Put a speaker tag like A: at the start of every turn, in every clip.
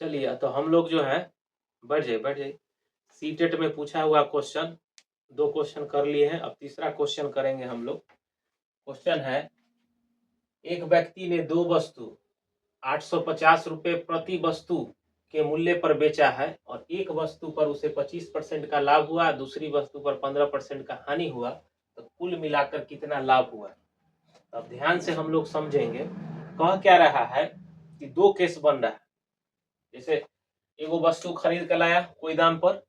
A: चलिए तो हम लोग जो है बढ़ जाइए सीटेट में पूछा हुआ क्वेश्चन 2 क्वेश्चन कर लिए हैं। अब तीसरा क्वेश्चन करेंगे हम लोग। क्वेश्चन है, एक व्यक्ति ने 2 वस्तु 850 रुपये प्रति वस्तु के मूल्य पर बेचा है और एक वस्तु पर उसे 25% का लाभ हुआ, दूसरी वस्तु पर 15% का हानि हुआ, तो कुल मिलाकर कितना लाभ हुआ। अब ध्यान से हम लोग समझेंगे। कह क्या रहा है कि 2 केस बन रहा है। जैसे एगो वस्तु खरीद कर लाया कोई दाम पर,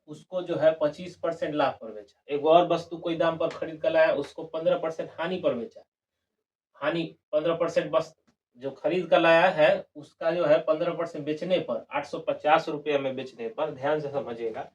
A: उसको जो है 25% लाभ पर बेचा। एगो और वस्तु कोई दाम पर खरीद कर लाया, उसको 15% हानि पर बेचा। हानि 15% बस जो खरीद कर लाया है उसका जो है 15% बेचने पर 850 रुपये में बेचने पर, ध्यान से समझिएगा।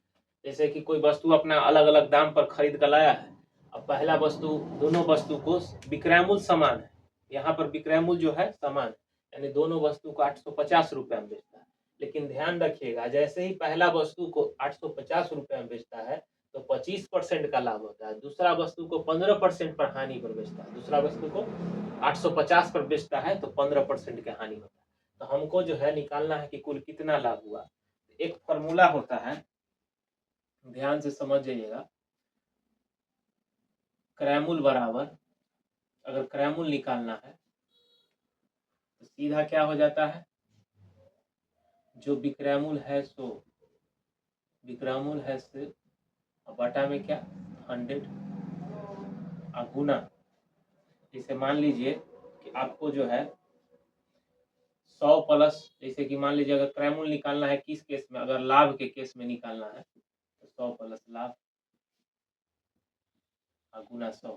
A: जैसे कि कोई वस्तु अपना अलग अलग दाम पर खरीद कर लाया है। अब पहला वस्तु, दोनों वस्तु को विक्रय मूल्य समान है, यहाँ पर विक्रय मूल्य जो है समान है, यानी दोनों वस्तु को 850 रुपये में बेचता है। लेकिन ध्यान रखिएगा, जैसे ही पहला वस्तु को 850 रुपये में बेचता है तो 25% का लाभ होता है, दूसरा वस्तु को 15% पर हानि पर बेचता है। दूसरा वस्तु को 850 पर बेचता है तो 15% का हानि होता है। तो हमको जो है निकालना है कि कुल कितना लाभ हुआ। एक फॉर्मूला होता है, ध्यान से समझ जाइएगा। क्रय मूल्य बराबर, अगर क्रय मूल्य निकालना है तो सीधा क्या हो जाता है, जो विक्रय मूल्य है सो विक्रय मूल्य है से बटा में क्या 100 और गुना। जैसे मान लीजिए कि आपको जो है 100 प्लस, जैसे कि मान लीजिए अगर क्रय मूल्य निकालना है किस केस में, अगर लाभ के केस में निकालना है तो 100 प्लस लाभ गुना 100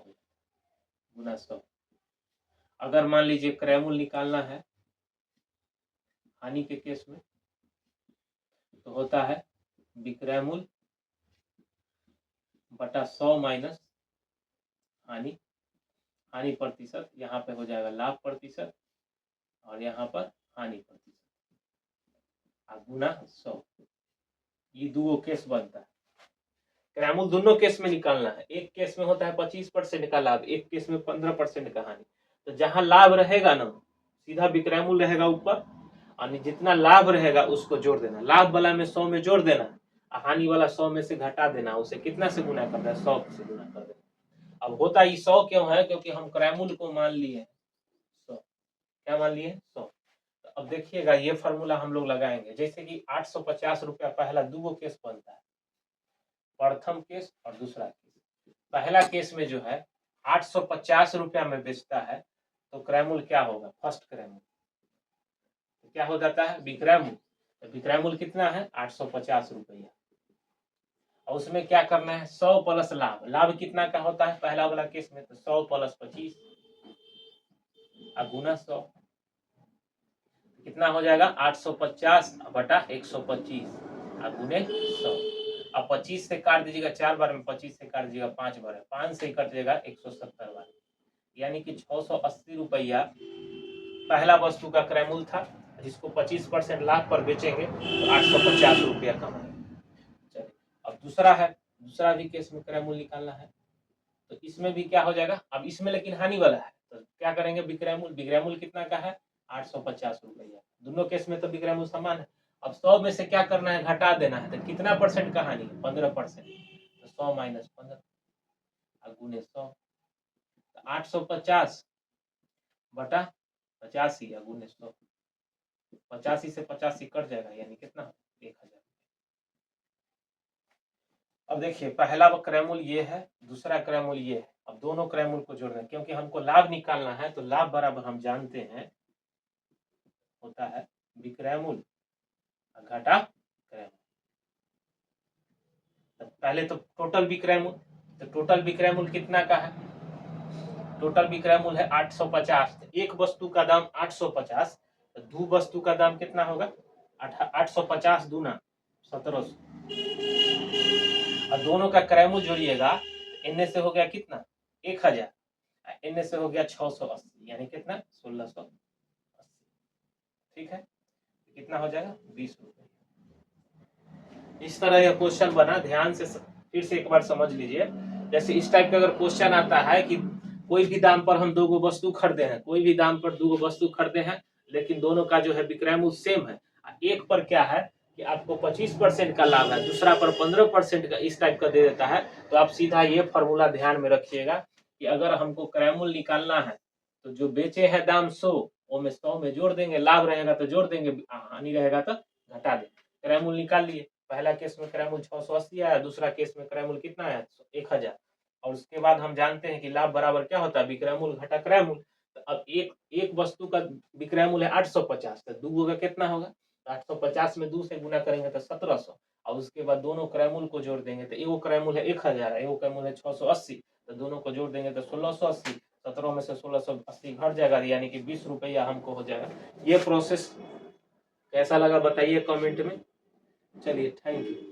A: गुना 100। अगर मान लीजिए क्रय मूल्य निकालना है हानि के केस में तो होता है विक्रय मूल्य बटा 100 माइनस हानि। हानि प्रतिशत यहाँ पे हो जाएगा लाभ प्रतिशत और यहाँ पर हानि प्रतिशत गुना 100। ये दो केस बनता है। क्रय मूल्य दोनों केस में निकालना है। एक केस में होता है 25% का लाभ, एक केस में 15% का हानि। तो जहां लाभ रहेगा ना, सीधा विक्रय मूल्य रहेगा ऊपर और जितना लाभ रहेगा उसको जोड़ देना। लाभ वाला में 100 में जोड़ देना, हानि वाला 100 में से घटा देना। उसे कितना से गुना करना है, 100 से गुना कर देना। अब होता ये 100 क्यों है, क्योंकि हम क्रय मूल्य को मान लिए 100। क्या मान लिए 100। तो अब देखिएगा ये फॉर्मूला हम लोग लगाएंगे। जैसे कि 850 रुपया पहला दो केस बनता है, प्रथम केस और दूसरा केस। पहला केस में जो है 850 रुपया में बेचता है तो क्रय मूल्य क्या होगा, फर्स्ट क्रय मूल्य तो क्या हो जाता है विक्रय मूल्य। तो विक्रय मूल्य कितना है 850 रुपया। और उसमें क्या करना है 100 प्लस लाभ। लाभ कितना का होता है पहला वाला केस में, तो 100 प्लस 25 गुना 100 कितना हो जाएगा 850 बटा 125 गुने 100। अब 25 से काट दीजिएगा 4 बार में, 25 से काट दीजिएगा 5 बार में, 5 से कट जाएगा 170 बार, यानी कि 680 रुपया पहला वस्तु का क्रय मूल्य था, जिसको 25% लाभ पर बेचेंगे तो 850 रुपया कमाएंगे। चलिए अब दूसरा है, दूसरा भी केस में क्रय मूल्य निकालना है। तो इसमें भी क्या हो जाएगा, अब इसमें लेकिन हानि वाला है तो क्या करेंगे विक्रय मूल्य। विक्रय मूल्य कितना का है 850 रुपया। दोनों केस में तो विक्रय मूल्य समान है। अब 100 में से क्या करना है घटा देना है, तो कितना परसेंट का हानि है 15%। तो 100 माइनस 15 गुने 100, तो 850 बटा 85 गुने 100। 85 से 85 कट जाएगा, यानी कितना 1000। अब देखिए पहला क्रय मूल्य ये है, दूसरा क्रय मूल्य ये है। अब दोनों क्रय मूल्य को जोड़ना है, क्योंकि हमको लाभ निकालना है। तो लाभ बराबर हम जानते हैं होता है विक्रय मूल्य घटा क्रय मूल्य। तो पहले तो टोटल विक्रय मूल्य, तो टोटल विक्रय मूल्य कितना का है, टोटल विक्रय मूल्य है 850। एक वस्तु का दाम 850, तो दो वस्तु का दाम कितना होगा 850 दूना 1700। और दोनों का क्रय मूल्य जोड़िएगा, इनमें से हो गया कितना 1000, इनमें से हो गया 680, यानी कितना 1680। ठीक है, कितना हो जाएगा 20 रुपये। इस तरह यह क्वेश्चन बना। ध्यान से फिर से एक बार समझ लीजिए। जैसे इस टाइप का अगर क्वेश्चन आता है कि कोई भी दाम पर हम दो वस्तु खरीदे हैं, कोई भी दाम पर दो वस्तु खरीदे हैं, लेकिन दोनों का जो है विक्रय मूल्य सेम है, एक पर क्या है कि आपको 25% का लाभ है, दूसरा पर 15% का इस टाइप का दे देता है। तो आप सीधा ये फॉर्मूला ध्यान में रखिएगा कि अगर हमको क्रय मूल्य निकालना है तो जो बेचे है दाम 100 वो में 100 में जोड़ देंगे, लाभ रहेगा तो जोड़ देंगे, हानि रहेगा तो घटा देंगे। क्रय मूल्य निकाल लिए, पहला केस में क्रय मूल्य 680 आया, दूसरा केस में क्रय मूल्य कितना है 1000। और उसके बाद हम जानते हैं कि लाभ बराबर क्या होता है विक्रय मूल्य घटा क्रय मूल्य। तो अब एक वस्तु का विक्रय मूल्य है 850, तो दो का कितना होगा, 850 में 2 से गुना करेंगे तो 1700, और उसके बाद दोनों क्रय मूल्य को जोड़ देंगे तो एगो क्रय मूल्य है 1000 है, एगो क्रय मूल्य है 680, तो दोनों को जोड़ देंगे तो 1680, 17 में से 1680 घट जाएगा, यानी कि 20 रुपया हमको हो जाएगा। ये प्रोसेस कैसा लगा बताइए कमेंट में। चलिए थैंक यू।